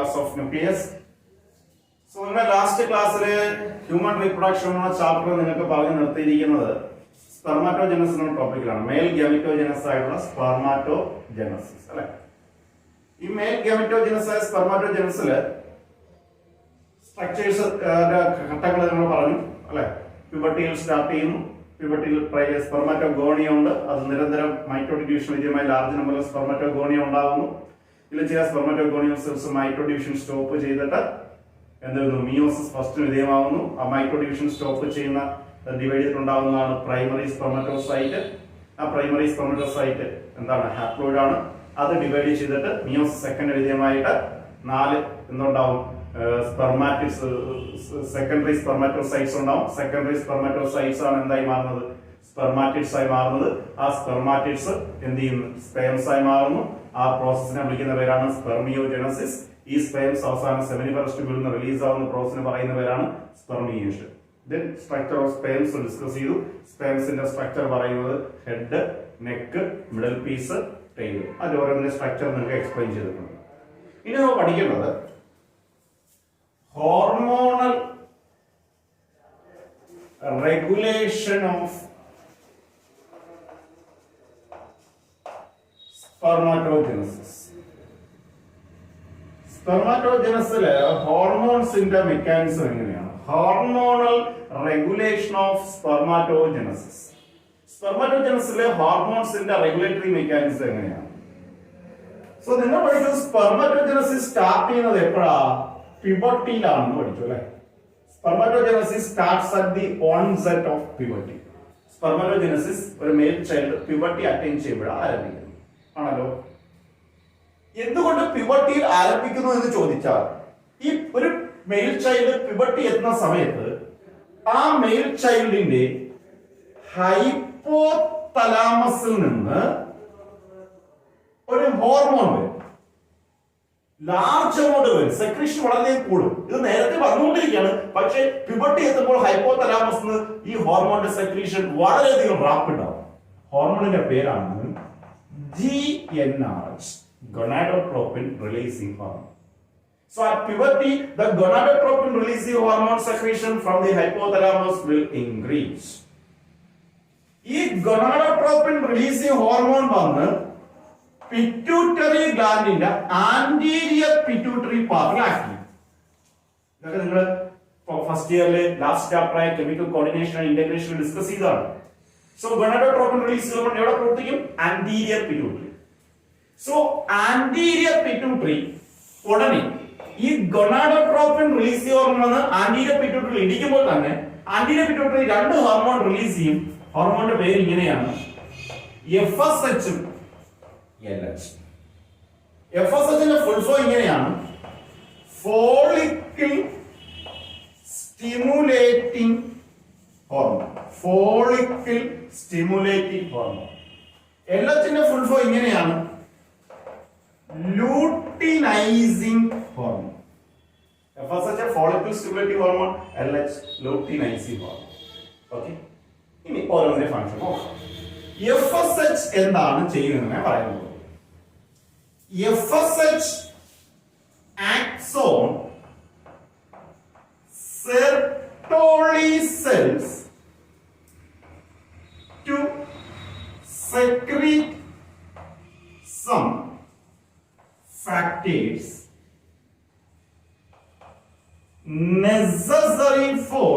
parts of nucleus. So in the last class human reproduction chapter നിങ്ങൾക്ക് പറഞ്ഞു നിർത്തിയിരിക്കുന്നത് spermatogenesis എന്ന ടോപ്പിക്കിലാണ്. Male gametogenesis ആയിട്ടുള്ള spermatogenesis അല്ലേ. ഈ male gametogenesis ആയ spermatogenesis സ്ട്രക്ചേഴ്സ് ഘട്ടങ്ങൾ നമ്മൾ പറഞ്ഞു അല്ലേ. പ്യൂബർട്ടിയിൽ സ്റ്റാർട്ട് ചെയ്യുന്നു. പ്യൂബർട്ടിയിൽ സ്പെർമാറ്റോഗോണിയ ഉണ്ട്. അത് നിരന്തരം മൈറ്റോട്ടിക് ഡിവിഷൻ വിജയമായി ലാർജ് നമ്പർ ഓഫ് സ്പെർമാറ്റോഗോണിയ ഉണ്ടാകുന്നു. ഇതിൽ ചില സ്പെർമാറ്റോഗോണിയൽ സെൽസ് മൈറ്റോ ഡിവിഷൻ സ്റ്റോപ്പ് ചെയ്തിട്ട് എന്തായിരുന്നു മിയോസിസ് ഫസ്റ്റ് വിധേയമാകുന്നു. ആ മൈറ്റോ ഡിവിഷൻ സ്റ്റോപ്പ് ചെയ്യുന്ന ഡിവൈഡ് ചെയ്തിട്ടുണ്ടാകുന്നതാണ് പ്രൈമറി സ്പെർമാറ്റോസൈറ്റ്. ആ പ്രൈമറി സ്പെർമാറ്റോസൈറ്റ് എന്താണ് ഹാപ്ലോയിഡ് ആണ്. അത് ഡിവൈഡ് ചെയ്തിട്ട് മിയോസിസ് സെക്കൻഡ് വിധേയമായിട്ട് 4 എന്തുണ്ടാവും സെക്കൻഡറി സ്പെർമാറ്റോസൈറ്റ്സ് ഉണ്ടാവും. സെക്കൻഡറി സ്പെർമാറ്റോസൈറ്റ്സ് ആണ് എന്തായി മാറുന്നത് സ്പെർമാറ്റിഡ്സ് ആയി മാറുന്നത്. ആ സ്പെർമാറ്റിഡ്സ് എന്ത് ചെയ്യുന്നു സ്പേംസ് ആയി മാറുന്നു. ആ പ്രോസസ്സിനെ വിളിക്കുന്ന പേരാണ് സ്പെർമിയോജനസിസ്. ഈ സ്പേംസ് അവസാനം സെമിനിഫറസ് ട്യൂബിൽ നിന്ന് റിലീസ് ആവുന്ന പ്രോസസ്സിനെ പറയുന്ന പേരാണ് spermiation. Then structure of sperms discuss ചെയ്തു. സ്പേംസിന്റെ സ്ട്രക്ചർ പറയുന്നത് head, neck, middle piece, tail. അത് ഓരോന്നിന്റെ സ്ട്രക്ചർ നിങ്ങൾക്ക് എക്സ്പ്ലെയിൻ ചെയ്തിട്ടുണ്ട്. ഇനി നമ്മൾ പഠിക്കേണ്ടത് hormonal regulation of spermatogenesis. സ്പെർമാറ്റോജനസില് ഹോർമോൺസിന്റെ മെക്കാനിസം എങ്ങനെയാണ്? Hormonal regulation of spermatogenesis. സ്പെർമാറ്റോജനസിലെ ഹോർമോൺസിന്റെ റെഗുലേറ്ററി മെക്കാനിസം എങ്ങനെയാണ്? സോ നിങ്ങൾ പഠിച്ചത് സ്പെർമാറ്റോജനസിസ് സ്റ്റാർട്ട് ചെയ്യുന്നത് എപ്പോഴാ? പ്യൂബർട്ടിയിലാണെന്ന് പഠിച്ചു അല്ലെ. Spermatogenesis starts at the onset of puberty. Spermatogenesis ഒരു മെയിൽ ചൈൽഡ് പ്യൂബർട്ടി അറ്റൈൻ ചെയ്യുമ്പോഴാണ് ആരംഭിക്കുന്നത് ആണല്ലോ. എന്തുകൊണ്ട് പ്യൂബർട്ടിയിൽ ആരംഭിക്കുന്നു എന്ന് ചോദിച്ചാൽ ഈ ഒരു മെയിൽ ചൈൽഡ് പ്യൂബർട്ടി എത്തുന്ന സമയത്ത് ആ മെയിൽ ചൈൽഡിന്റെ ഹൈപ്പോതലാമസിൽ നിന്ന് ഒരു ഹോർമോൺ വരും. ലാർജ് എമൗണ്ട് വരും. സെക്രീഷൻ വളരെയധികം കൂടും. ഇത് നേരത്തെ വന്നുകൊണ്ടിരിക്കുകയാണ്. പക്ഷേ പ്യൂബർട്ടി എത്തുമ്പോൾ ഹൈപ്പോതലാമസ് ഈ ഹോർമോണിന്റെ സെക്രീഷൻ വളരെയധികം റാപ്പിഡ് ആവും. ഹോർമോണിന്റെ പേരാണ് GnRH, gonadotropin releasing hormone. So at puberty, the gonadotropin releasing hormone secretion from the hypothalamus will increase. ഈ gonadotropin releasing hormone വന്ന് പിറ്റ്യൂട്ടറി ഗ്ലാൻഡിന്റെ ആന്റീരിയർ പിറ്റ്യൂട്ടറി പാർട്ടിലാക്കി. ഇതൊക്കെ നിങ്ങൾ ഫസ്റ്റ് ഇയറിലെ ലാസ്റ്റ് ചാപ്റ്ററായ chemical coordination and integration discuss ചെയ്തതാണ്. സോ ഗൊണാഡോട്രോപിൻ റിലീസ് ഹോർമോൺ എവിടെ പ്രവർത്തിക്കും? Anterior pituitary. So anterior pituitary ഉടനെ ഈ gonadotropin release hormone anterior pituitary ഇടിക്കുമ്പോൾ തന്നെ ആന്റീരിയർ പിറ്റ്യൂട്ടറി 2 ഹോർമോൺ റിലീസ് ചെയ്യും. ഹോർമോണിന്റെ പേര് ഇങ്ങനെയാണ് FSH ഉം LH. FSH ന്റെ ഫുൾ ഫോം ഇങ്ങനെയാണ് follicle stimulating hormone. Follicle stimulating hormone. LH ന്റെ ഫുൾ ഫോം ഇങ്ങനെയാണ് luteinising hormone. FSH follicle stimulating hormone, LH luteinising hormone. Okay, ഇനി ഓരോന്നിന്റെ ഫംഗ്ഷൻ നോക്കാം. FSH എന്താണ് ചെയ്യുന്നതെന്ന് പറയുന്നത്. FSH acts on Sertoli cells to secrete some factors necessary for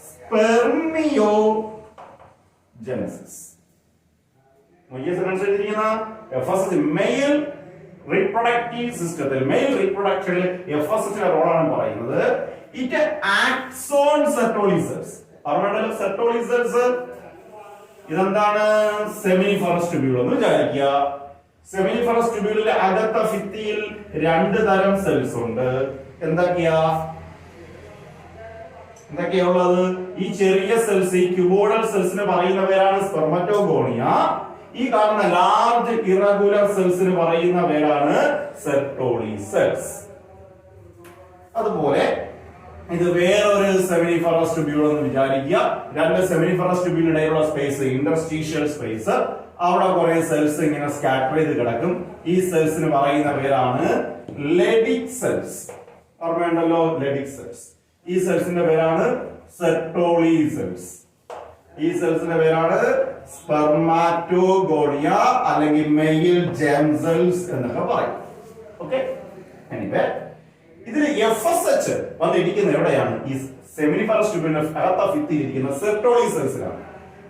spermiogenesis. Mail reproductive സിസ്റ്റത്തിൽ mail റീപ്രൊഡക്ഷനിൽ FSHന്റെ റോളാണ് പറയുന്നത്. It acts on Sertoli cells. Sertoli cells ഇതെന്താണ്? Seminiferous tubule എന്ന് വിചാരിക്കുക. സെമിനിഫറസ് ട്യൂബ്യൂളിലെ അകത്ത ഭിത്തിയിൽ 2 തരം സെൽസ് ഉണ്ട്. എന്തൊക്കെയുള്ളത്? ഈ ചെറിയ സെൽസ്, ഈ ക്യൂബോയിഡൽ സെൽസിന് പറയുന്ന പേരാണ് സ്പെർമറ്റോഗോണിയ. ഈ കാണുന്ന ലാർജ് ഇറഗുലർ സെൽസിന് പറയുന്ന പേരാണ് സെർട്ടോളി സെൽസ്. അതുപോലെ ഇത് വേറൊരു സെമിനിഫറസ് ട്യൂബ്യൂൾ എന്ന് വിചാരിക്കുക. 2 സെമിനിഫറസ് ട്യൂബ്യൂളിനിടയിലുള്ള സ്പേസ് ഇന്റർസ്റ്റീഷ്യൽ സ്പേസ്. അവിടെ കുറെ സെൽസ് ഇങ്ങനെ സ്കാറ്റർ ചെയ്ത് കിടക്കും. ഈ സെൽസിന് പറയുന്ന പേരാണ് ലെഡിക് സെൽസ്. ഓർമ്മയുണ്ടല്ലോ, ലെഡിക് സെൽസ്. ഈ സെൽസിന്റെ പേരാണ് സെർട്ടോളി സെൽസ്. ഈ സെൽസിന്റെ പേരാണ് സ്പെർമാറ്റോഗോണിയ അല്ലെങ്കിൽ മെയിൽ ജെം സെൽസ് എന്നൊക്കെ പറയും. ഓക്കെ, ഇതിൽ FSH വന്നിരിക്കുന്ന എവിടെയാണ്? ഈ സെമിനിഫറസ് ട്യൂബിന്റെ അകത്ത ഭിത്തിയിൽ ഇരിക്കുന്ന സെർട്ടോളി സെൽസിലാണ്.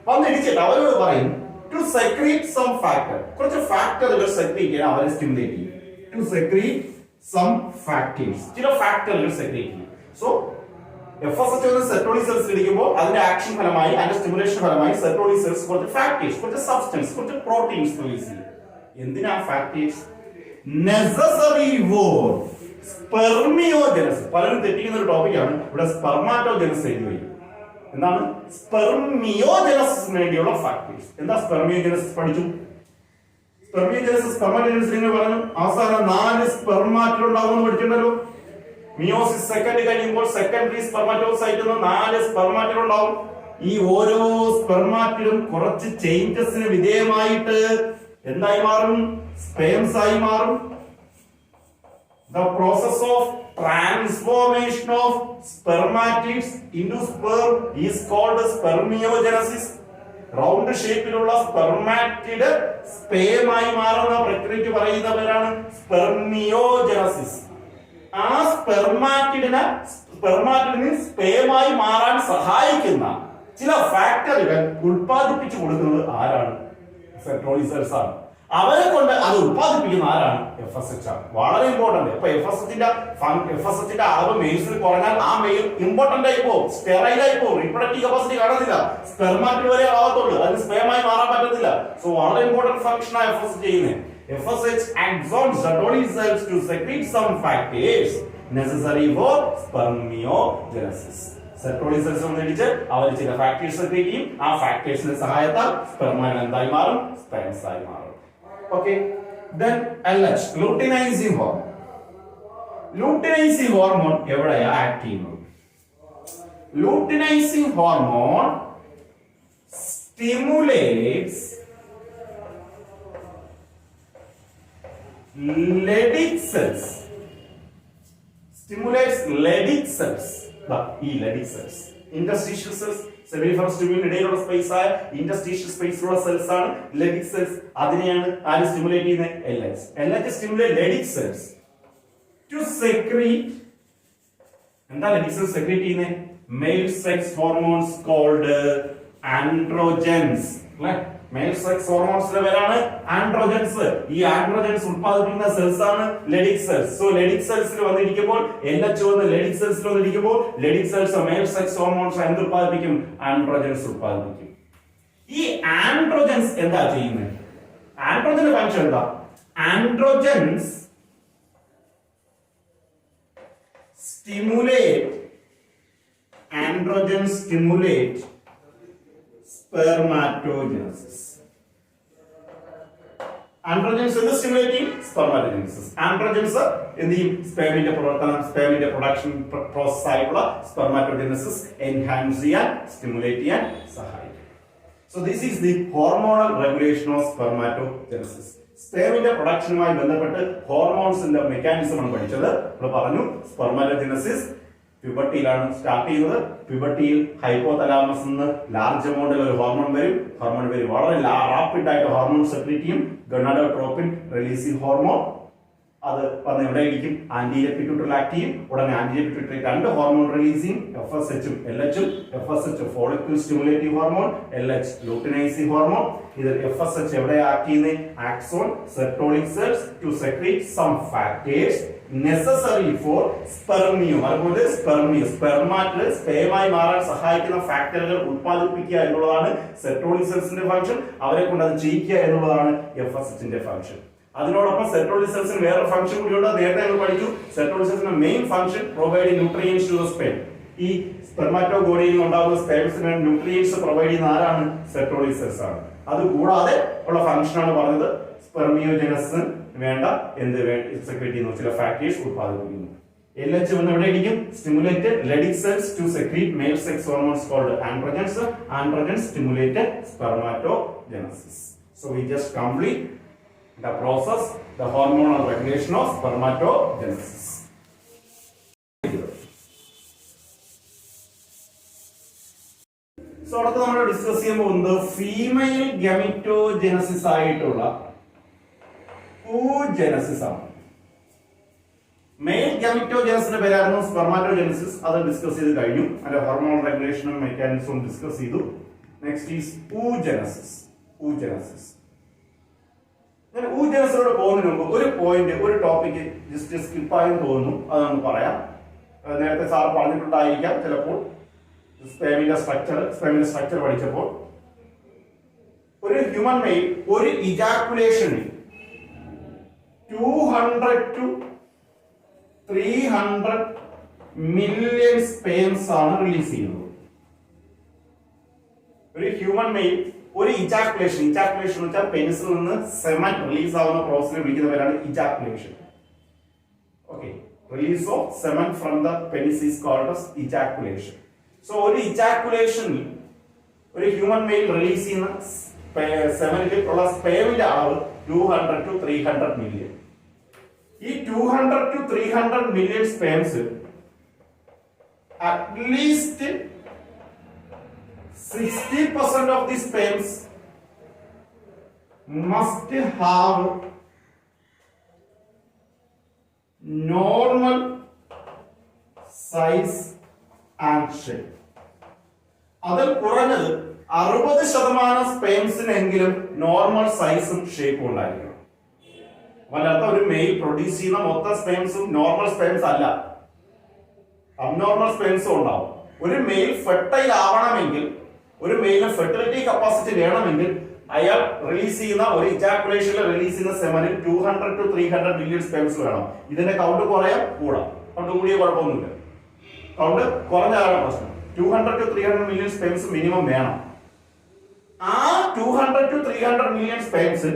വന്നിടിച്ചിട്ട് അവരോട് പറയും ടു സെക്രീറ്റ് സം ഫാക്ടർ, കുറച്ച് ഫാക്ടറുകൾ സെക്രീറ്റ് ചെയ്യാൻ അവരെ സ്റ്റിമുലേറ്റ് ചെയ്യും. ടു സെക്രീറ്റ് സം ഫാക്ടേഴ്സ്, ചില ഫാക്ടറുകൾ സെക്രീറ്റ് ചെയ്യും. സോ FSH സെർട്ടോളി സെൽസ് ഇരിക്കുമ്പോൾ അതിന്റെ ആക്ഷൻ ഫലമായി, അതിന്റെ സ്റ്റിമുലേഷൻ ഫലമായി സെർട്ടോളി സെൽസ് കുറച്ച് ഫാക്ടേഴ്സ്, കുറച്ച് സബ്സ്റ്റൻസ്, കുറച്ച് പ്രോട്ടീൻസ് റിലീസ് ചെയ്യും. എന്തിനാ ഫാക്ടേഴ്സ്? Necessary four സ്പെർമിയോജനസിസ്. പലരും തെറ്റിക്കുന്ന ഒരു ടോപ്പിക്കാണ്. ഇവിടെ സ്പെർമാറ്റോജനസിസ് എഴുതി വയ്ക്കും. എന്താണ് സ്പെർമിയോജനസിന് വേണ്ടിയുള്ള ഫാക്ടേഴ്സ്? എന്താ സ്പെർമിയോജനസിസ്? പഠിച്ചു. സ്പെർമിയോജനസിസ്, സ്പെർമാറ്റോജനസിസ് പറഞ്ഞു. അവസാനം 4 സ്പെർമാറ്റോഡ് ഉണ്ടാവുമെന്ന് പഠിച്ചിട്ടുണ്ടല്ലോ. മിയോസിസ് സെക്കൻഡ് കഴിയുമ്പോൾ സെക്കൻഡറി സ്പെർമാറ്റോസൈറ്റിൽ നിന്ന് 4 സ്പെർമാറ്റോഡ് ഉണ്ടാവും. ഈ ഓരോ സ്പെർമാറ്റിലും കുറച്ച് ചേഞ്ചസിന് വിധേയമായിട്ട് എന്തായി മാറും? സ്പേംസ് ആയി മാറും. The process of transformation of spermatids into sperm is called spermiogenesis. Round ഷേപ്പിലുള്ള സ്പെർമാറ്റിഡ് സ്പേമായി മാറുന്ന പ്രക്രിയയ്ക്ക് പറയുന്ന പേരാണ് സ്പെർമിയോജനസിസ്. ആ സ്പെർമാറ്റിഡിന് സ്പേമായി മാറാൻ സഹായിക്കുന്ന ചില ഫാക്ടറുകൾ ഉത്പാദിപ്പിച്ചു കൊടുക്കുന്നത് ആരാണ്? സെർട്ടോളി സെൽസ് ആണ്. അവരെ കൊണ്ട് അത് ഉത്പാദിപ്പിക്കുന്ന ആരാണ്? FSH ആണ്. വളരെ ഇമ്പോർട്ടന്റ്. അപ്പൊ FSHന്റെ അളവ് മെയിൽസിൽ കുറഞ്ഞാൽ ആ മെയിൽ ഇമ്പോർട്ടന്റ് ആയി പോകും, സ്റ്റെറൈൽ ആയി പോകും, റീപ്രൊഡക്റ്റീവ് കപ്പാസിറ്റി കാണുന്നില്ല, സ്പെർമാറ്റിഡ് വരെ ആവത്തുള്ളൂ, അതിന് സ്പേമായി മാറാൻ പറ്റത്തില്ല. സോ വളരെ ഇമ്പോർട്ടന്റ് ഫംഗ്ഷൻ ആണ് FSH ചെയ്യുന്നത്. FSH exerts Sertoli cells to secrete some factors necessary for spermiogenesis. Sertoli cells വന്നിടിച്ച് അവർ ചില ഫാക്ടേഴ്സ് സെക്രീറ്റ് ചെയ്യും. ആ ഫാക്ടേഴ്സിന്റെ സഹായത്താൽ സ്പെർമാൻ എന്തായി മാറും? സ്പേംസ് ആയി മാറും. Okay, then LH, luteinizing hormone. Luteinizing hormone എവിടെയാ ആക്ട് ചെയ്യുന്നത്? Luteinizing hormone stimulates Leydig cells. Stimulates Leydig cells. ഈ Leydig cells, interstitial cells, seminiferous ട്യൂബിന് ഇടയിലുള്ള സ്പേസ് ആയ ഇന്റർസ്റ്റീഷ്യൽ സ്പേസിലുള്ള സെൽസ് ആണ് ലെഡിക് സെൽസ്. അതിനെയാണ് ആര് സ്റ്റിമുലേറ്റ് ചെയ്യുന്നത്? LH. LH stimulate Leydig cells to secrete. എന്താ ലെഡിക് സെൽസ് സെക്രീറ്റ് ചെയ്യുന്നത്? Male sex hormones called androgens. Male sex ഹോർമോൺസിന്റെ പേരാണ് ആൻഡ്രോജൻസ്. ഈ ആൻഡ്രോജൻസ് ഉത്പാദിപ്പിക്കുന്ന സെൽസ് ആണ് ലെഡിക് സെൽസ്. സോ ലെഡിക് സെൽസിൽ വന്നിരിക്കുമ്പോൾ LH വന്ന് ലെഡിക് സെൽസിൽ വന്നിരിക്കുമ്പോൾ Leydig cells male sex hormones എന്ത് ഉത്പാദിപ്പിക്കും? ആൻഡ്രോജൻസ് ഉത്പാദിപ്പിക്കും. ഈ ആൻഡ്രോജൻസ് എന്താ ചെയ്യുന്നത്? ആൻഡ്രോജന്റെ ഫംഗ്ഷൻ എന്താ? Androgens stimulate spermatogenesis. Androgens എന്ത് സ്റ്റിമുലേറ്റ് ചെയ്യും? സ്പെർമാറ്റോജനസിസ്. ആൻഡ്രോജൻസ് എന്ത് ചെയ്യും? സ്പെർമിന്റെ പ്രവർത്തനം, സ്പെർമിന്റെ പ്രൊഡക്ഷൻ പ്രോസസ് ആയിട്ടുള്ള സ്പെർമാറ്റോജനസിസ് എൻഹാൻസ് ചെയ്യാൻ, സ്റ്റിമുലേറ്റ് ചെയ്യാൻ സഹായിക്കും. So this is the hormonal regulation of spermatogenesis. സ്പെർമിന്റെ പ്രൊഡക്ഷനുമായി ബന്ധപ്പെട്ട് ഹോർമോൺസിന്റെ മെക്കാനിസം ആണ് പഠിച്ചത്. നമ്മൾ പറഞ്ഞു സ്പെർമാറ്റോജനസിസ് പ്യൂബർട്ടിയിലാണ് സ്റ്റാർട്ട് ചെയ്യുന്നത്. പ്യൂബർട്ടിയിൽ ഹൈപ്പോതലാമസ് നിന്ന് ലാർജ് എമൗണ്ടിൽ ഒരു ഹോർമോൺ വരും. വളരെ റാപ്പിഡ് ആയിട്ട് ഹോർമോൺ സെക്രീറ്റ് ചെയ്യും. Gonadotropin releasing hormone. അത് വന്ന് എവിടെ ഇരിക്കും? ആന്റീരിയർ പിറ്റ്യൂട്ടറിൽ ആക്ട് ചെയ്യും. ഉടനെ ആന്റീരിയർ പിറ്റ്യൂട്ടറി 2 ഹോർമോൺ റിലീസ് ചെയ്യും, FSH ഉം LH ഉം. FSH follicle stimulating hormone, LH luteinising hormone. ഇത് FSH എവിടെ ആക്ട് ചെയ്യുന്നത്? Acts on Sertoli cells to secrete some factors necessary for spermio. അതുപോലെ സ്പെർമാറ്റിഡ് സ്പേമായി മാറാൻ സഹായിക്കുന്ന ഫാക്ടറുകൾ ഉത്പാദിപ്പിക്കുക എന്നുള്ളതാണ് സെർട്ടോളി സെൽസിന്റെ ഫംഗ്ഷൻ. അവരെ കൊണ്ട് അത് ചെയ്യിക്കുക എന്നുള്ളതാണ് FSHന്റെ ഫംഗ്ഷൻ. അതിനോടൊപ്പം സെർട്ടോളി സെൽസിന് വേറെ ഫംഗ്ഷൻ കൂടിയുണ്ട്. നേരത്തെ നമ്മൾ പഠിച്ചു. സെർട്ടോളി സെൽസിന്റെ main function provide nutrients to the sperm. ഈ സ്പെർമാറ്റോഗോണിയിൽ ഉണ്ടാകുന്ന സ്പെർംസിന് ന്യൂട്രിയൻസ് പ്രൊവൈഡ് ചെയ്യുന്ന ആരാണ്? സെർട്ടോളി സെൽസ് ആണ്. അത് കൂടാതെ ഉള്ള ഫംഗ്ഷൻ ആണ് പറഞ്ഞത് സ്പെർമിയോജനസിന് വേണ്ട എന്ത് സെക്രീറ്റ് ചെയ്യുന്നു? ചില ഫാക്ടേഴ്സ് ഉത്പാദിപ്പിക്കുന്നു. LH വന്ന് എവിടെ ഇരിക്കും? Stimulate Leydig cells to secrete male sex hormones called androgens. Androgens stimulate spermatogenesis. So we just complete the process, the hormonal regulation of spermatogenesis. So അടുത്ത നമ്മൾ ഡിസ്കസ് ചെയ്യാൻ പോകുന്നത് ഫീമെയിൽ ഗമറ്റോജനസിസ് ആയിട്ടുള്ള oogenesis ആണ്. മെയിൽ ഗമറ്റോജനസിന്റെ പേരായിരുന്നു സ്പെർമാറ്റോജനസിസ്. അത് ഡിസ്കസ് ചെയ്ത് കഴിഞ്ഞു. അതിന്റെ ഹോർമോൺ റെഗുലേഷനും മെക്കാനിസവും ഡിസ്കസ് ചെയ്തു. Next is oogenesis. ഞാൻ oogenesis പോകുന്നതിന് മുമ്പ് ഒരു പോയിന്റ്, ഒരു ടോപ്പിക് ജസ്റ്റ് സ്കിപ്പായെന്ന് തോന്നുന്നു. അത് നമുക്ക് പറയാം. നേരത്തെ സാർ പറഞ്ഞിട്ടുണ്ടായിരിക്കാം ചിലപ്പോൾ സ്പെർമിന്റെ സ്ട്രക്ചർ പഠിച്ചപ്പോൾ ഒരു ഹ്യൂമൻ മെയിൽ ഒരു ഇജാക്കുലേഷനിൽ 200 to 300 മില്യൺ സ്പേംസ് ആണ് റിലീസ് ചെയ്യുന്നത്. ഒരു ഹ്യൂമൻ മെയിൽ ഒരു ഇജാക്കുലേഷൻ എന്ന് വെച്ചാൽ പെനിസിൽ നിന്ന് സെമൻ റിലീസ് ആവുന്ന പ്രോസസ്സിനെ വിളിക്കുന്ന പേരാണ് ejaculation. Okay, release of semen from the penis is called as ejaculation. So ഒരു ഇജാക്കുലേഷനിൽ ഒരു ഹ്യൂമൻ മെയിൽ റിലീസ് ചെയ്യുന്ന സെമനിലുള്ള സ്പേമിന്റെ അളവ് 200 to 300 മില്യൺ. ഈ 200 to 300 million sperms at least 60% of the sperms must have normal size and shape. അതിൽ കുറഞ്ഞത് 60% സ്പേംസിനെങ്കിലും normal സൈസും ഷേപ്പും ഉണ്ടായിരിക്കണം. അതിനർത്ഥം ഒരു മെയിൽ പ്രൊഡ്യൂസ് ചെയ്യുന്ന മൊത്തം സ്പേംസും നോർമൽ സ്പേംസ് അല്ല, അബ്നോർമൽ സ്പേംസും ഉണ്ടാവും. ഒരു മെയിൽ ഫെർട്ടൈൽ ആവണമെങ്കിൽ, ഒരു മെയിലിന് ഫെർട്ടിലിറ്റി കപ്പാസിറ്റി വേണമെങ്കിൽ അയാൾ റിലീസ് ചെയ്യുന്ന ഒരു ഇജാക്കുലേഷനിൽ റിലീസ് ചെയ്യുന്ന സെമനിൽ 200 to 300 മില്യൺ സ്പേംസ് വേണം. ഇതിന്റെ കൗണ്ട് കുറയാം കൂടാം, കൗണ്ട് കൂടിയ കുഴപ്പമൊന്നുമില്ല. കൗണ്ട് കുറഞ്ഞാലാണ് പ്രശ്നം. 200 to 300 മില്യൺ സ്പേംസ് മിനിമം വേണം. ആ 200 to 300 മില്യൺ സ്പേംസ്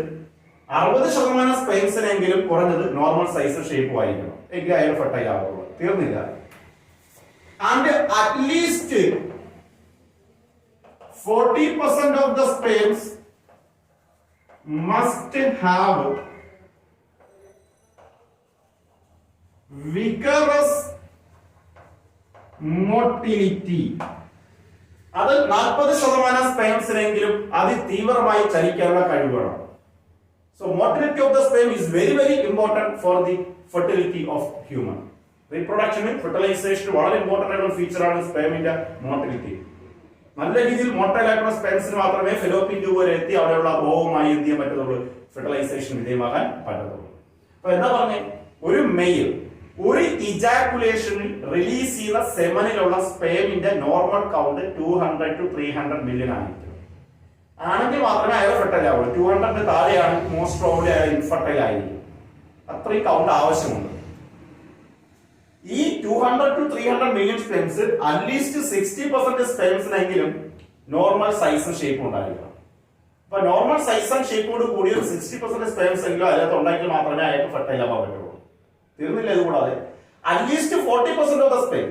60% സ്പേംസിനെങ്കിലും കുറഞ്ഞത് നോർമൽ സൈസ് ഷേപ്പ് ആയിരിക്കണം, എങ്കിൽ അയാൾ ഫെർട്ടൈൽ ആവുള്ളൂ. തീർന്നില്ല. And at least 40% of the sperms must have vigorous motility. അത് 40% സ്പേംസിനെങ്കിലും അതിതീവ്രമായി ചലിക്കാനുള്ള കഴിവ് വേണം. So motility of the sperm is very very important for the fertility of human. Reproduction and fertilization വളരെ ഇമ്പോർട്ടന്റ് ആയിട്ടുള്ള ഫീച്ചർ ആണ് സ്പേമിന്റെ മോട്ടിലിറ്റി. നല്ല രീതിയിൽ മോട്ടൈൽ ആയിട്ടുള്ള സ്പേംസിന് മാത്രമേ ഫെലോപ്പിയൻ ട്യൂബ് വരെ എത്തി അവിടെയുള്ള ഓവുമായി എന്ത് ചെയ്യാൻ പറ്റത്തുള്ളൂ, ഫെർട്ടിലൈസേഷൻ വിധേയമാകാൻ പറ്റത്തുള്ളൂ. അപ്പൊ എന്താ പറഞ്ഞേ, ഒരു മെയിൽ ഒരു ഇജാക്കുലേഷനിൽ റിലീസ് ചെയ്യുന്ന സെമനിലുള്ള സ്പേമിന്റെ നോർമൽ കൗണ്ട് 200 to 300 മില്യൺ ആയിരിക്കും. ആണെങ്കിൽ മാത്രമേ അയാൾ ഫെർട്ടൈൽ ആവുള്ളൂ. 200 താഴെയാണ് മോസ്റ്റ് പ്രോബബ്ലി അയാൾ ഇൻഫെർട്ടൈൽ ആയിരിക്കും. അത്രയും കൗണ്ട് ആവശ്യമുണ്ട്. ഈ 200 to 300 മില്യൺ സ്പേംസ് അറ്റ്ലീസ്റ്റ് 60% സ്പേംസിനെങ്കിലും നോർമൽ സൈസും ഷേപ്പും ഉണ്ടായിരിക്കണം. അപ്പൊ നോർമൽ സൈസ് ആൻഡ് ഷേപ്പോട് കൂടി ഒരു 60% സ്പേംസ് എങ്കിലും അതിനകത്ത് ഉണ്ടാക്കിയാൽ മാത്രമേ അയാൾക്ക് ഫെർട്ടൈൽ ആവാൻ പറ്റുള്ളൂ. തീർന്നില്ല. ഇത് കൂടാതെ അറ്റ്ലീസ്റ്റ് 40% ഓഫ് ദ സ്പേം,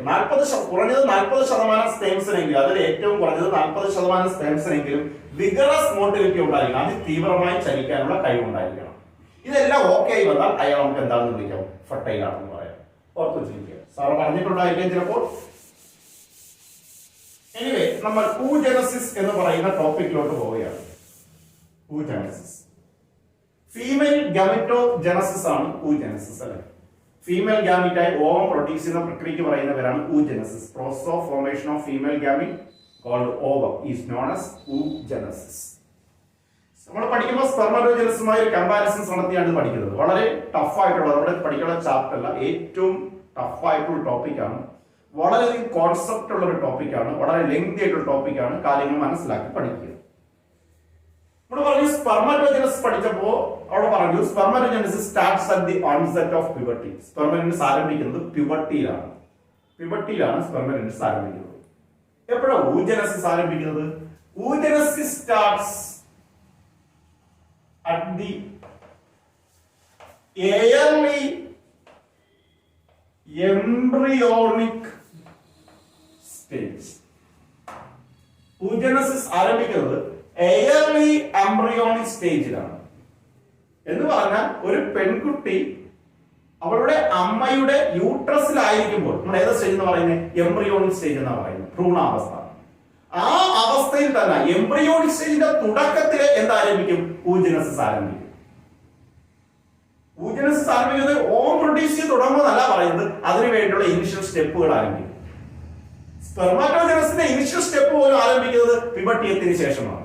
കുറഞ്ഞത് 40% സ്പേംസിനെങ്കിലും, അതിൽ ഏറ്റവും കുറഞ്ഞത് 40% സ്പേംസിനെങ്കിലും വിഗറസ് മോട്ടിലിറ്റി ഉണ്ടായിരിക്കണം, അത് തീവ്രമായി ചലിക്കാനുള്ള കഴിവുണ്ടായിരിക്കണം. ഇതെല്ലാം ഓക്കെ ആയി വന്നാൽ അയാൾ നമുക്ക് എന്താണെന്ന് വിളിക്കാം, ഫെർട്ടൈൽ ആണെന്ന് പറയാം. ഓർത്ത് വെച്ചിരിക്കുക. സാറ് പറഞ്ഞിട്ടുണ്ടായിരിക്കും ചിലപ്പോൾ. എനിവേ, നമ്മൾ oogenesis എന്ന് പറയുന്ന ടോപ്പിക്കിലോട്ട് പോവുകയാണ്. oogenesis, ഫീമെയിൽ ഗമറ്റോജനസിസ് ആണ് oogenesis അല്ലെ. ഫീമെയിൽ ഗാമിറ്റായി ഓവം പ്രൊഡ്യൂസ് ചെയ്യുന്ന പ്രക്രിയക്ക് പറയുന്ന പേരാണ് oogenesis. Process of formation of female gamete called ovum is known as oogenesis. നമ്മൾ പഠിക്കുമ്പോൾ സ്പെർമറ്റോജനസുമായി ഒരു കമ്പാരിസൺസ് നടത്തിയാണ് പഠിക്കുന്നത്. വളരെ ടഫ് ആയിട്ടുള്ള, നമ്മുടെ പഠിക്കുന്ന ചാപ്റ്റർ അല്ല, ഏറ്റവും ടഫ് ആയിട്ടുള്ള ടോപ്പിക്കാണ്. വളരെയധികം കോൺസെപ്റ്റ് ഉള്ള ഒരു ടോപ്പിക്കാണ്. വളരെ ലെങ്തി ആയിട്ടുള്ള ടോപ്പിക്കാണ്. കാര്യങ്ങൾ മനസ്സിലാക്കി പഠിക്കുക. നമ്മൾ പറഞ്ഞു സ്പെർമറ്റോജനസിസ് പഠിച്ചപ്പോൾ അവിടെ പറഞ്ഞു spermatogenesis starts at the onset of puberty. Spermatogenesis ആരംഭിക്കുന്നത് പ്യൂബർട്ടിയിലാണ്. സ്പെർമറ്റോജനസിസ് ആരംഭിക്കുന്നത്. എപ്പോഴാണ് oogenesis ആരംഭിക്കുന്നത്? oogenesis starts at the early embryonic stage. oogenesis ആരംഭിക്കുന്നത് എയർലി എംബ്രിയോണിക് സ്റ്റേജിലാണ്. എന്ന് പറഞ്ഞാൽ ഒരു പെൺകുട്ടി അവളുടെ അമ്മയുടെ യൂട്രസിലായിരിക്കുമ്പോൾ, നമ്മൾ ഏത് സ്റ്റേജ് എന്ന് പറയുന്നത്? എംബ്രിയോണിക് സ്റ്റേജ് എന്നാണ് പറയുന്നത്, ഭ്രൂണാവസ്ഥ. ആ അവസ്ഥയിൽ തന്നെ എംബ്രിയോണിക് സ്റ്റേജിന്റെ തുടക്കത്തിൽ എന്താരംഭിക്കും? ഊജനസിസ് ആരംഭിക്കും. ഊജനസിസ് ആരംഭിക്കുന്നത് ഓം പ്രൊഡ്യൂസ് ചെയ്ത് തുടങ്ങുമെന്നല്ല പറയുന്നത്, അതിനു വേണ്ടിയുള്ള ഇനിഷ്യൽ സ്റ്റെപ്പുകൾ ആരംഭിക്കും. സ്പെർമാറ്റോജനസിന്റെ ഇനിഷ്യൽ സ്റ്റെപ്പ് പോലും ആരംഭിക്കുന്നത് പിബട്ടിയത്തിന് ശേഷമാണ്.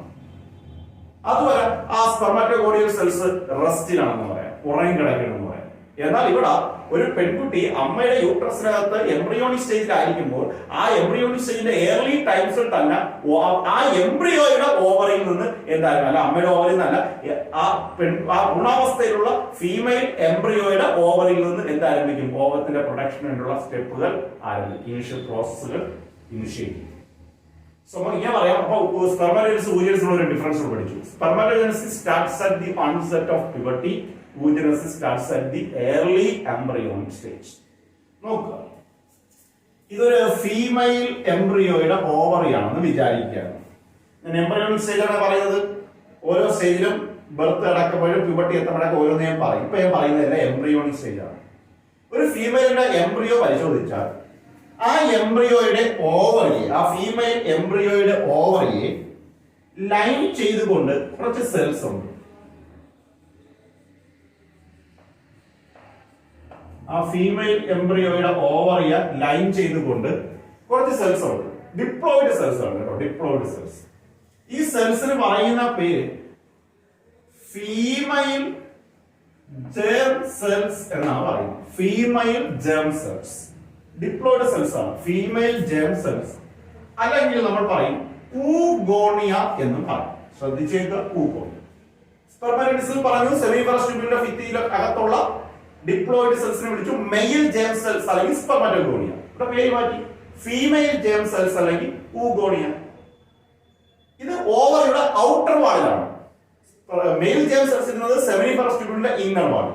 അതുവരെ ആ സ്പെർമാറ്റോഗോണിയൽ സെൽസ് റെസ്റ്റിലാണെന്ന് പറയാം, ഉറങ്ങി കിടക്കണമെന്ന് പറയാം. എന്നാൽ ഇവിടെ ഒരു പെൺകുട്ടി അമ്മയുടെ യൂട്രസിനകത്ത് എംബ്രിയോണിക് സ്റ്റേജിലായിരിക്കുമ്പോൾ ആ എംബ്രിയോണിക് സ്റ്റേജിന്റെ ഏർലി ടൈംസിൽ തന്നെ ആ എംബ്രിയോയുടെ ഓവറിൽ നിന്ന് എന്തായാലും അല്ല, അമ്മയുടെ ഓവറിൽ നിന്നല്ല, ആ ഭ്രൂണാവസ്ഥയിലുള്ള ഫീമെയിൽ എംബ്രിയോയുടെ ഓവറിൽ നിന്ന് എന്താരംഭിക്കും? ഓവത്തിന്റെ പ്രൊഡക്ഷന് വേണ്ടിയുള്ള സ്റ്റെപ്പുകൾ ആരംഭിക്കും, ഇനിഷ്യൽ പ്രോസസ്സുകൾ ഇനിഷ്യേറ്റ് ചെയ്യും. സോ ഇങ്ങനെ പറയാം. അപ്പൊ സ്പെർമാറ്റോജനസിസ് ഊജനസിനുള്ള ഒരു ഡിഫറൻസ് പഠിച്ചു. Spermatogenesis starts at the onset of puberty. Oogenesis starts at the early embryonic stage. നോക്കുക, ഇതൊരു ഫീമെയിൽ എംബ്രിയോയുടെ ഓവറി ആണെന്ന് വിചാരിക്കുകയാണ്. ഞാൻ എംബ്രിയോണിക് സ്റ്റേജ് ആണ് പറയുന്നത്. ഓരോ സ്റ്റേജിലും ബർത്ത് അടക്കുമ്പോഴും പ്യൂബർട്ടി എത്തുമ്പോഴൊക്കെ ഓരോന്ന് ഞാൻ പറയും. ഇപ്പൊ ഞാൻ പറയുന്നതല്ല, എംബ്രിയോണിക് സ്റ്റേജ് ആണ്. ഒരു ഫീമെയിലിന്റെ എംബ്രിയോ പരിശോധിച്ചാൽ ആ എംബ്രിയോയുടെ ഓവറിയെ, ആ ഫീമെയിൽ എംബ്രിയോയുടെ ഓവറിയെ ലൈൻ ചെയ്തുകൊണ്ട് കുറച്ച് സെൽസ് ഉണ്ട്. ആ ഫീമെയിൽ എംബ്രിയോയുടെ ഓവറിയെ ലൈൻ ചെയ്തുകൊണ്ട് കുറച്ച് സെൽസ് ഉണ്ട്. ഡിപ്ലോയിഡ് സെൽസ് ആണ് കേട്ടോ, ഡിപ്ലോയിഡ് സെൽസ്. ഈ സെൽസിന് പറയുന്ന പേര് ഫീമെയിൽ ജേം സെൽസ് എന്നാണ് പറയുന്നത്. Female germ cells diploid cells ആണ്, ഫീമെയിൽ ജേം സെൽസ്. അല്ലെങ്കിൽ നമ്മൾ പറയും ഊഗോണിയ എന്നും പറയും. ശ്രദ്ധിച്ചേക്കുക, ഊഗോണിയ. സ്പെർമാറ്റോജനസിസ് പറഞ്ഞു സെമിഫറസ് ട്യൂബിന്റെ ഭിത്തിയിൽ അകത്തുള്ള ഡിപ്ലോയിഡ് സെൽസിനെ വിളിച്ചു മെയിൽ ജേം സെൽസ് അല്ലെങ്കിൽ സ്പെർമാറ്റോഗോണിയ. ഇവിടെ പേര് മാറ്റി ഫീമെയിൽ ജേം സെൽസ് അല്ലെങ്കിൽ ഊഗോണിയ. ഇത് ഓവറിയുടെ ഔട്ടർ വാളിലാണ്. മെയിൽ ജേം സെൽസ് ഇരുന്നത് സെമിഫറസ് ട്യൂബിന്റെ inner wall.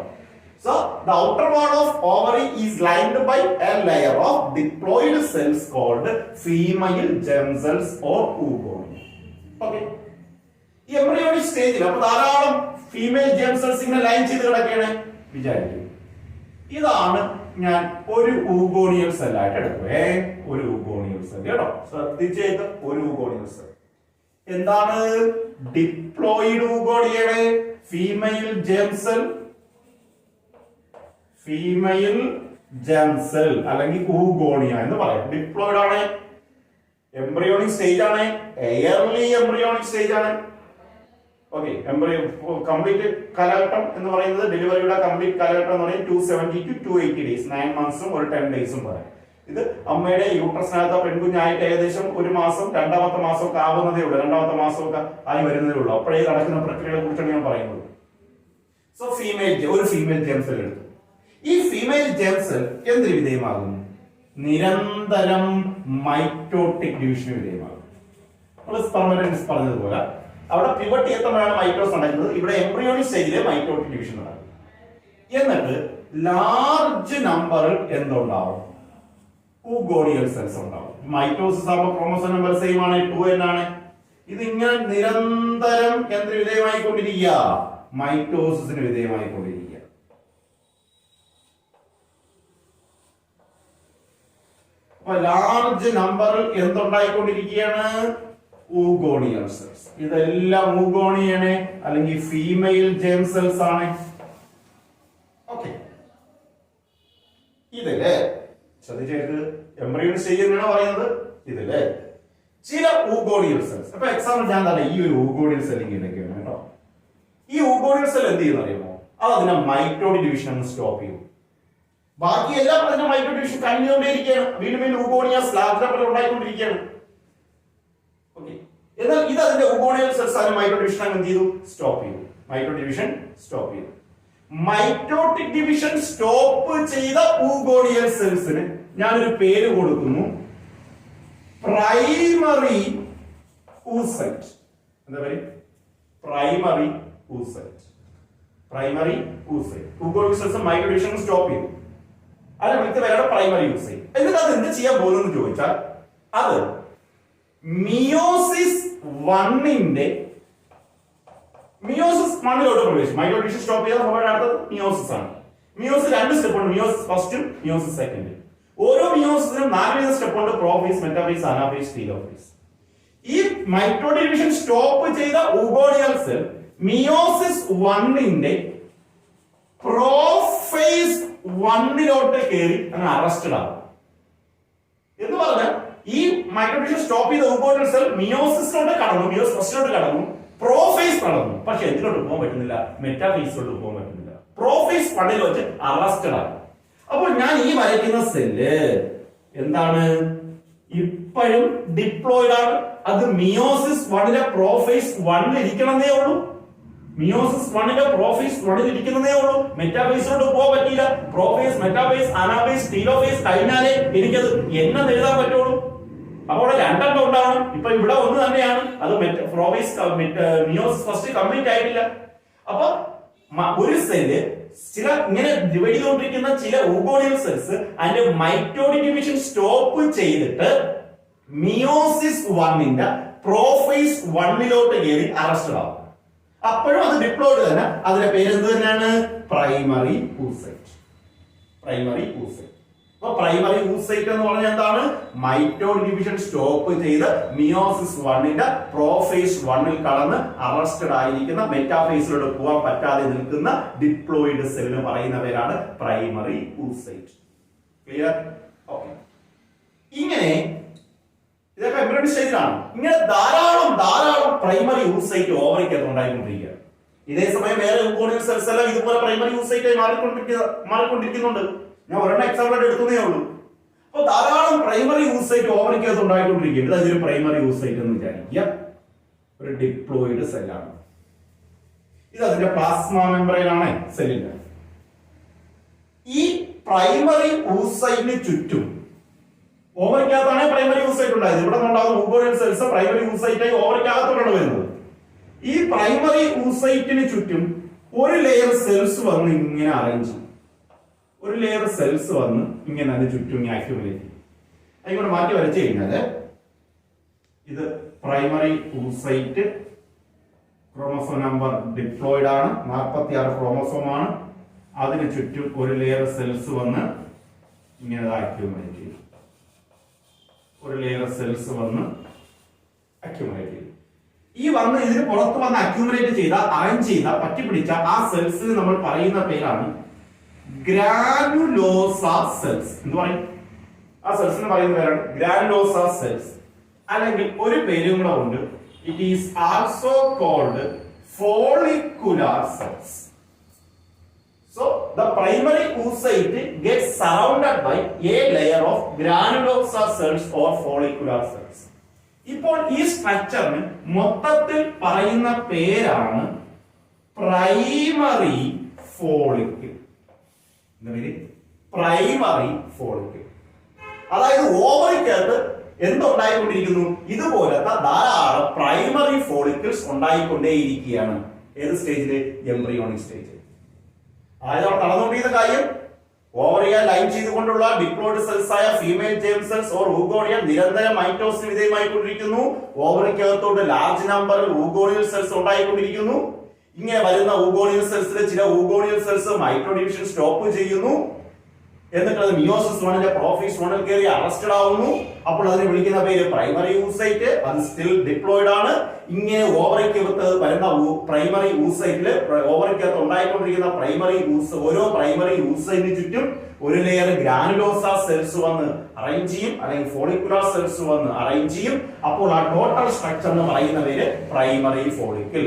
So the outer wall of ovary is lined by a layer of diploid cells called female germ cells or oogonia. Okay. ഈ embryonic സ്റ്റേജിൽ അപ്പോൾ ധാരാളം ഫീമെയിൽ ജേം സെൽസ് ഇങ്ങനെ line ചെയ്ത് കിടക്കുകയാണ് വിചാരിക്കും. ഇതാണ് ഞാൻ ഒരു ഊഗോണിയൽ സെൽ ആയിട്ട് എടുക്കുവേ. ഒരു ഊഗോണിയൽ സെൽ കേട്ടോ, ശ്രദ്ധിച്ചേക്ക്. ഒരു ഊഗോണിയൽ സെൽ എന്താണ്? ഡിപ്ലോയിഡ് ഊഗോണിയയുടെ female germ cell, female germ cell അല്ലെങ്കിൽ ഊഗോണിയ എന്ന് പറയാം. ഡിപ്ലോയിഡ് ആണ്, എംബ്രിയോണിക് സ്റ്റേജ് ആണ്, എയർലി എംബ്രിയോണിക് സ്റ്റേജ് ആണ്. ഓക്കെ, എംബ്രിയോ കംപ്ലീറ്റ് കാലഘട്ടം എന്ന് പറയുന്നത്, ഡെലിവറിയുടെ കംപ്ലീറ്റ് കാലഘട്ടം എന്ന് പറയുന്നത് 270 to 280 days, 9 months or 10 days പറയാം. ഇത് അമ്മയുടെ യൂട്രസിനകത്ത് പെൺകുഞ്ഞായിട്ട് ഏകദേശം ഒരു മാസം, രണ്ടാമത്തെ മാസമൊക്കെ ആവുന്നതേ ഉള്ളൂ, രണ്ടാമത്തെ മാസമൊക്കെ ആയി വരുന്നതേ ഉള്ളൂ. അപ്പോഴേ നടക്കുന്ന പ്രക്രിയകളെ കുറിച്ചാണ് ഞാൻ പറയുന്നത്. സോ ഫീമെയിൽ, ഒരു ഫീമെയിൽ ജേം സെൽ എടുത്തു. ഈ ഫീമെയിൽ ജേം സെൽ എന്തിന് വിധേയമാകുന്നു? നിരന്തരം മൈറ്റോട്ടിക് ഡിവിഷന് വിധേയമാകും. നമ്മൾ സ്പെർമാറ്റോജനസിസ് പറഞ്ഞതുപോലെ അവിടെ പ്യൂബർട്ടി എത്തുമ്പോഴാണ് മൈറ്റോസ് നടക്കുന്നത്. ഇവിടെ എംബ്രിയോണിക് സ്റ്റേജിലെ മൈറ്റോട്ടിക് ഡിവിഷൻ നടക്കും. എന്നിട്ട് ലാർജ് നമ്പറിൽ എന്തുണ്ടാവും? ഊഗോണിയൽ സെൽസ് ഉണ്ടാവും. മൈറ്റോസിസ് ആകുമ്പോൾ ക്രോമോസോം നമ്പർ സെയിം ആണ്, 2n ആണ്. ഇതിങ്ങനെ നിരന്തരം എന്തിന് വിധേയമായിക്കൊണ്ടിരിക്കുക? മൈറ്റോസിന് വിധേയമായിക്കൊണ്ടിരിക്കുക. അപ്പൊ ലാർജ് നമ്പറിൽ എന്തുണ്ടായിക്കൊണ്ടിരിക്കുകയാണ്? ഊഗോണിയൽ സെൽസ്. ഇതെല്ലാം ഊഗോണിയാണ് അല്ലെങ്കിൽ ഫീമെയിൽ ജേം സെൽസ് ആണ്. ഓക്കെ, ഇതില് ശ്രദ്ധിച്ചേക്ക്, എംബ്രിയോണിക് സ്റ്റേജ് എന്നാണ് പറയുന്നത്. ഇതില് ചില ഊഗോണിയൽ സെൽസ്, അപ്പൊ എക്സാമ്പിൾ ഞാൻ തന്നെ ഈ ഒരു ഊഗോണിയൽ സെല്ലിംഗ് ഇതൊക്കെയാണ് കേട്ടോ. ഈ ഊഗോണിയൽ സെൽ എന്ത് ചെയ്യുന്ന അറിയുമോ? അത് അതിനെ മൈറ്റോട്ടിക് ഡിവിഷൻ അങ്ങ് സ്റ്റോപ്പ് ചെയ്യും. ബാക്കിയെല്ലാം അതിന്റെ മൈറ്റോട്ടിക് ഡിവിഷൻ കഴിഞ്ഞുകൊണ്ടേയിരിക്കുകയാണ്. വീണ്ടും വീണ്ടും ഊഗോണിയ സ്ലാബ് ലെവൽ ഉണ്ടായിക്കൊണ്ടിരിക്കുകയാണ്. ഓക്കെ, എന്നാൽ ഇത് അതിന്റെ ഊഗോണിയൽ സെൽസ് അതിന്റെ മൈറ്റോട്ടിക് ഡിവിഷൻ അങ്ങ് എന്ത് ചെയ്തു? സ്റ്റോപ്പ് ചെയ്തു. മൈറ്റോട്ടിക് ഡിവിഷൻ സ്റ്റോപ്പ് ചെയ്തു. മൈറ്റോട്ടിക് ഡിവിഷൻ സ്റ്റോപ്പ് ചെയ്ത ഊഗോണിയൽ സെൽസിന് ഞാനൊരു പേര് കൊടുക്കുന്നു, പ്രൈമറി oocyte. എന്താ പേര്? Primary oocyte. Primary oocyte. Oogonial cells mitotic division stop ചെയ്തു. അതിനെ വിളിച്ച പേരാണ് പ്രൈമറി oocyte. എന്നിട്ട് അത് എന്ത് ചെയ്യാൻ പോകുന്നു ചോദിച്ചാൽ, അത് മിയോസിസ് 1ന്റെ മിയോസിസ് 1 പ്രവേശിച്ചു. മൈറ്റോസിസ് സ്റ്റോപ്പ് ചെയ്താൽ അടുത്തത് മിയോസിസ് ആണ്. മിയോസിസ് 2 സ്റ്റെപ്പ് ഉണ്ട്. മിയോസിസ് ഫസ്റ്റും മിയോസിസ് സെക്കൻഡും. ഓരോ മിയോസിസിനും 4 വീതം സ്റ്റെപ്പ് ഉണ്ട്. Prophase, metaphase, anaphase, telophase. ഈ മൈറ്റോട്ടിക് ഡിവിഷൻ സ്റ്റോപ്പ് ചെയ്ത ഊഗോണിയൽ സെൽ മിയോസിസ് 1ന്റെ പ്രോഫേസ് 1ലോട്ട് കയറി അങ്ങനെ അറസ്റ്റഡ് ആവും. എന്ന് പറഞ്ഞാൽ ഈ മൈറ്റോട്ടിക് സ്റ്റോപ്പ് ചെയ്ത ഊഗോണിയൽ സെൽ മിയോസിസിലോട്ട് കടന്നു, മിയോസിസ് ഫസ്റ്റിലോട്ട് കടന്നു, പ്രോഫേസ് കടന്നു. പക്ഷെ എന്തിലോട്ട് പോകാൻ പറ്റുന്നില്ല? മെറ്റാഫേസിലോട്ട് പോകാൻ പറ്റുന്നില്ല. പ്രോഫേസ് 1ൽ വെച്ച് അറസ്റ്റഡ് ആവും. അപ്പോൾ ഞാൻ ഈ വരയ്ക്കുന്ന സെല്ല് എന്താണ്? ഇപ്പോഴും ഡിപ്ലോയിഡ് ആണ്. അത് മിയോസിസ് 1ലെ പ്രോഫേസ് 1ൽ ഇരിക്കണമെന്നേ ഉള്ളൂ. മിയോസിസ് 1ലെ പ്രോഫേസ് 1ൽ ഇരിക്കുന്നതേ ഉള്ളൂ. മെറ്റാഫേസിലോട്ട് പോകാൻ പറ്റില്ല. പ്രോഫേസ്, മെറ്റാഫേസ്, അനാഫേസ്, ടീലോഫേസ് കഴിഞ്ഞാലേ എനിക്കത് എന്നെന്ന് എഴുതാൻ പറ്റുള്ളൂ. അപ്പോൾ രണ്ടെണ്ണം ഉണ്ടാവണം. ഇപ്പൊ ഇവിടെ ഒന്ന് തന്നെയാണ്. അത് പ്രോഫേസ് മിയോസിസ് ഫസ്റ്റ് കംപ്ലീറ്റ് ആയിട്ടില്ല. അപ്പൊ ഒരു സെല്ല് ചില ഇങ്ങനെ ഡിവൈഡ് ചെയ്തുകൊണ്ടിരിക്കുന്ന ചില ഊഗോണിയൽ സെൽസ് അതിന്റെ മൈറ്റോട്ടിക് ഡിവിഷൻ സ്റ്റോപ്പ് ചെയ്തിട്ട് മിയോസിസ് 1ന്റെ പ്രോഫേസ് 1ലോട്ട് കയറി അറസ്റ്റഡ് ആവും. അപ്പോഴും അത് ഡിപ്ലോയിഡ് തന്നെ. അതിന്റെ പേര് എന്ത് തന്നെയാണ്? Primary oocyte. Primary oocyte. അപ്പൊ പ്രൈമറി oocyte എന്ന് പറഞ്ഞാൽ എന്താണ്? മൈറ്റോട്ടിക് ഡിവിഷൻ സ്റ്റോപ്പ് ചെയ്ത് മിയോസിസ് 1ന്റെ പ്രോഫേസ് 1ൽ കടന്ന് അറസ്റ്റഡ് ആയിരിക്കുന്ന, മെറ്റാഫേസിലോട്ട് പോകാൻ പറ്റാതെ നിൽക്കുന്ന ഡിപ്ലോയിഡ് സെല്ലിന് പറയുന്ന പേരാണ് പ്രൈമറി oocyte. ക്ലിയർ? ഓക്കെ. ഇങ്ങനെ ഇതൊക്കെ എംബ്രിയോണിക് സ്റ്റേജിലാണ്. ഇങ്ങനെ ധാരാളം പ്രൈമറി oocyte ഓവറിക്കകത്ത് ഉണ്ടായിക്കൊണ്ടിരിക്കുക. ഇതേ സമയം വേറെ ഊഗോണിയൽ സെൽസ് എല്ലാം ഇതുപോലെ പ്രൈമറി oocyte ആയി മാറിക്കൊണ്ടിരിക്കുന്നുണ്ട്. ഞാൻ ഒരെണ്ണം എക്സാമ്പിൾ ആയിട്ട് എടുക്കുന്നേ ഉള്ളൂ. അപ്പൊ ധാരാളം പ്രൈമറി oocyte ഓവറിക്കകത്ത് ഉണ്ടായിക്കൊണ്ടിരിക്കുകയാണ്. ഇതൊരു പ്രൈമറി oocyte എന്ന് വിചാരിക്കുക. ഒരു ഡിപ്ലോയിഡ് സെല്ലാണ്. ഇത് അതിന്റെ പ്ലാസ്മ മെംബ്രെയിൻ ആണ് സെല്ലിന്റെ. ഈ പ്രൈമറി oocyte ചുറ്റും ഓവറിക്കകത്താണ് പ്രൈമറി oocyte ഉണ്ടായത്. ഇവിടെ ഉണ്ടാകുന്ന ഊഗോണിയൽ സെൽസ് പ്രൈമറി oocyte ആയി ഓവറിക്കകത്തോടാണ് വരുന്നത്. ഈ പ്രൈമറി oocyte ചുറ്റും ഒരു ലെയർ സെൽസ് വന്ന് ഇങ്ങനെ അറേഞ്ച് ചെയ്യും. ഒരു ലെയർ സെൽസ് വന്ന് ഇങ്ങനെ അതിന് ചുറ്റും ഇങ്ങനെ അക്യുമുലേറ്റ് ചെയ്യും. അതിങ്ങോട്ട് മാറ്റി വരച്ചു കഴിഞ്ഞാല് ഇത് primary oocyte, chromosome number diploid ആണ്, 46 ക്രോമസോം ആണ്. അതിന് ചുറ്റും ഒരു ലെയർ സെൽസ് വന്ന് ഇങ്ങനെ അക്യുമുലേറ്റ് ചെയ്യും. ഒരു ലെയർ സെൽസ് വന്ന് അക്യുമുലേറ്റ് ചെയ്യും. ഈ വന്ന് ഇതിന് പുറത്ത് വന്ന് അക്യുമുലേറ്റ് ചെയ്ത, അറേഞ്ച് ചെയ്ത, പറ്റിപ്പിടിച്ച ആ സെൽസിന് നമ്മൾ പറയുന്ന പേരാണ് ഗ്രാനുലോസ സെൽസ്. എന്ത് പറയും? ആ സെൽസിന് പറയുന്ന പേരാണ് ഗ്രാനുലോസ സെൽസ്. അല്ലെങ്കിൽ ഒരു പേരും കൂടെ ഉണ്ട്. It is also called follicular cells. So the primary oocyte gets surrounded by a layer of granulosa cells or follicular cells. ഇപ്പോൾ ഈ സ്ട്രക്ചറിന് മൊത്തത്തിൽ പറയുന്ന പേരാണ് പ്രൈമറി ഫോളിക്കിൾ. Primary follicle. അതായത് ഓവറിക്കകത്ത് എന്തുണ്ടായിക്കൊണ്ടിരിക്കുന്നു? ഇതുപോലത്തെ ധാരാളം പ്രൈമറി ഫോളിക്കിൾസ് ഉണ്ടായിക്കൊണ്ടേയിരിക്കുകയാണ്. ഏത് സ്റ്റേജില്? എംബ്രിയോണിക് സ്റ്റേജിൽ. അതായത് അവിടെ നടന്നുകൊണ്ടിരിക്കുന്ന കാര്യം, ഓവറിയെ ലൈൻ ചെയ്തുകൊണ്ടുള്ള ഡിപ്ലോയിഡ് സെൽസ് ആയ female germ cells or oogonia നിരന്തരം മൈറ്റോസിന് വിധേയമായിക്കൊണ്ടിരിക്കുന്നു. ഓവറിക്കകത്തോട് ലാർജ് നമ്പറിൽ ഊഗോണിയൽ സെൽസ് ഉണ്ടായിക്കൊണ്ടിരിക്കുന്നു. ഇങ്ങനെ വരുന്ന ഊഗോണിയൽ സെൽസിലെ ചില ഊഗോണിയൽ സെൽസ് മൈറ്റോ ഡിവിഷൻ സ്റ്റോപ്പ് ചെയ്യുന്നു. എന്നിട്ട് അത് മിയോസിസ് 1ന്റെ പ്രോഫേസ് 1ൽ കയറി അറസ്റ്റഡ് ആവുന്നു. അപ്പോൾ അതിനെ വിളിക്കുന്ന പേര് പ്രൈമറി oocyte. അത് സ്റ്റിൽ ഡിപ്ലോയിഡ് ആണ്. ഇങ്ങനെ ഓവറിക്കകത്ത് വരുന്ന പ്രൈമറി oocyteല് ഓവറിക്കകത്ത് ഉണ്ടായിക്കൊണ്ടിരിക്കുന്ന ഓരോ പ്രൈമറി oocyte ചുറ്റും ഒരു ലെയർ ഗ്രാനുലോസ സെൽസ് വന്ന് അറേഞ്ച് ചെയ്യും, അല്ലെങ്കിൽ ഫോളിക്കുലാർ സെൽസ് വന്ന് അറേഞ്ച് ചെയ്യും. അപ്പോൾ ആ ടോട്ടൽ സ്ട്രക്ചർ എന്ന് പറയുന്ന പേര് പ്രൈമറി ഫോളിക്കിൾ.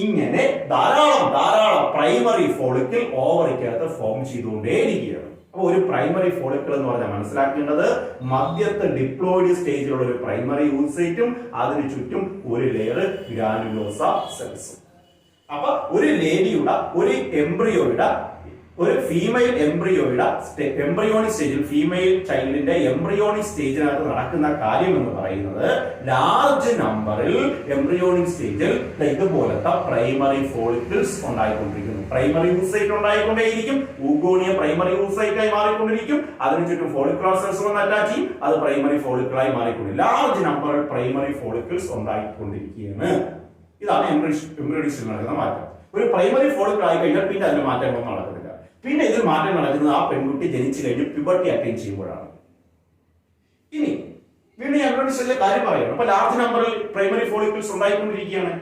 ഇങ്ങനെ ധാരാളം പ്രൈമറി ഫോളിക്കിൾ ഓവറിക്കകത്ത് ഫോം ചെയ്തുകൊണ്ടേയിരിക്കുകയാണ്. അപ്പോൾ ഒരു പ്രൈമറി ഫോളിക്കിൾ എന്ന് പറഞ്ഞാൽ മനസ്സിലാക്കേണ്ടത് മധ്യത്തെ ഡിപ്ലോയിഡ് സ്റ്റേജിലുള്ള ഒരു പ്രൈമറി oocyteും അതിനു ചുറ്റും ഒരു ലെയർ ഗ്രാനുലോസ സെൽസും. അപ്പൊ ഒരു ലേഡിയുടെ, ഒരു എംബ്രിയോയുടെ, ഒരു ഫീമെയിൽ എംബ്രിയോയുടെ എംബ്രിയോണിക് സ്റ്റേജിൽ, ഫീമെയിൽ ചൈൽഡിന്റെ എംബ്രിയോണിക് സ്റ്റേജിനകത്ത് നടക്കുന്ന കാര്യം എന്ന് പറയുന്നത് ലാർജ് നമ്പറിൽ എംബ്രിയോണിക് സ്റ്റേജിൽ ഇതുപോലത്തെ പ്രൈമറി ഫോളിക്കിൾസ് ഉണ്ടായിക്കൊണ്ടിരിക്കുന്നു. പ്രൈമറി oocyte ഉണ്ടായിക്കൊണ്ടേയിരിക്കും. ഊഗോണിയ പ്രൈമറി oocyte ആയി മാറിക്കൊണ്ടിരിക്കും. അതിനു ചുറ്റും ഫോളിക്കുലാർ സെൽസ് വന്ന് അറ്റാച്ച് ചെയ്യും. അത് പ്രൈമറി ഫോളിക്കിൾ ആയി മാറിക്കൊണ്ടിരിക്കും. ലാർജ് നമ്പറിൽ പ്രൈമറി ഫോളിക്കിൾസ് ഉണ്ടായിക്കൊണ്ടിരിക്കുകയാണ്. ഇതാണ് എംബ്രിയോണിക്സിൽ നടക്കുന്ന മാറ്റം. ഒരു പ്രൈമറി ഫോളിക്കിൾ ആയി കഴിഞ്ഞാൽ പിന്നെ അതിന് മാറ്റങ്ങളൊന്നും നടക്കുന്നില്ല. പിന്നെ ഇതിൽ മാറ്റം നടക്കുന്നത് ആ പെൺകുട്ടി ജനിച്ചു കഴിഞ്ഞ് പ്യൂബർട്ടി അറ്റൈൻ ചെയ്യുമ്പോഴാണ്. ഇനി വീണ്ടും എംബ്രിയോണിക്സിലെ കാര്യം പറയുന്നത്, അപ്പൊ ലാർജ് നമ്പറിൽ പ്രൈമറി ഫോളിക്കിൾസ് ഉണ്ടായിക്കൊണ്ടിരിക്കുകയാണ്.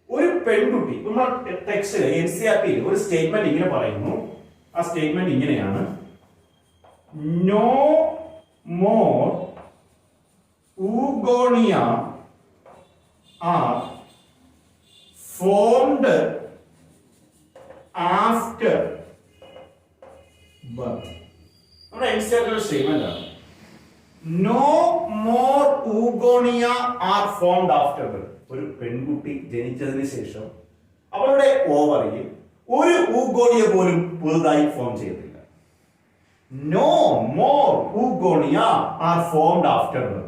ഒരു പെൺകുട്ടി നമ്മുടെ ടെക്സ്റ്റിൽ NCERT ഒരു സ്റ്റേറ്റ്മെന്റ് ഇങ്ങനെ പറയുന്നു. ആ സ്റ്റേറ്റ്മെന്റ് ഇങ്ങനെയാണ്: no more oogonia are formed after birth. നമ്മുടെ NCERT സ്റ്റേറ്റ്മെന്റ് ആണ്. No more oogonia are formed after birth. ഒരു പെൺകുട്ടി ജനിച്ചതിന് ശേഷം അവളുടെ ഓവറിയിൽ ഒരു ഊഗോണിയ പോലും പുതുതായി ഫോം ചെയ്തില്ല. No more oogonia are formed after birth.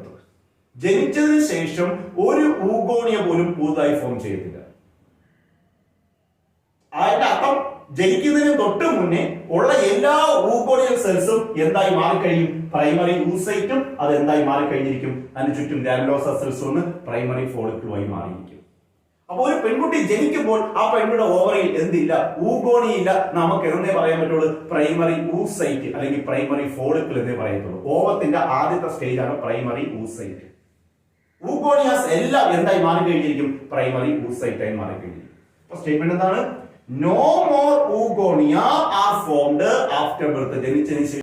ജനിച്ചതിന് ശേഷം ഒരു ഊഗോണിയ പോലും പുതുതായി ഫോം ചെയ്തില്ല. അതിന്റെ അർത്ഥം ജനിക്കുന്നതിന് തൊട്ട് മുന്നേ ഉള്ള എല്ലാ ഊഗോണിയൽ സെൽസും എന്തായി മാറിക്കഴിയും? പ്രൈമറി ഊസൈറ്റും അത് എന്തായി മാറിക്കഴിഞ്ഞിരിക്കും? അതിന് ചുറ്റും ഗ്രാനുലോസ സെൽസ് ഒന്ന് പ്രൈമറി ഫോളിക്കിളുമായി മാറിയിരിക്കും. അപ്പൊ ഒരു പെൺകുട്ടി ജനിക്കുമ്പോൾ ആ പെൺകുട്ടിയുടെ ഓവറിയിൽ എന്തില്ല? ഊഗോണിയില്ല. നമുക്ക് എന്നേ പറയാൻ പറ്റുള്ളൂ പ്രൈമറി ഊസൈറ്റ് അല്ലെങ്കിൽ പ്രൈമറി ഫോളിക്കിൾ എന്നേ പറയത്തുള്ളൂ. ഓവത്തിന്റെ ആദ്യത്തെ സ്റ്റേജ് ആണ് പ്രൈമറി ഊസൈറ്റ്. ഊഗോണിയാസ് എല്ലാം എന്തായി മാറിക്കഴിഞ്ഞിരിക്കും? പ്രൈമറി ഊസൈറ്റ് ആയി മാറിക്കഴിഞ്ഞിരിക്കും. അപ്പൊ സ്റ്റേറ്റ്മെന്റ് എന്താണ്? No more oogonia are formed after birth. ജനിച്ചതിന്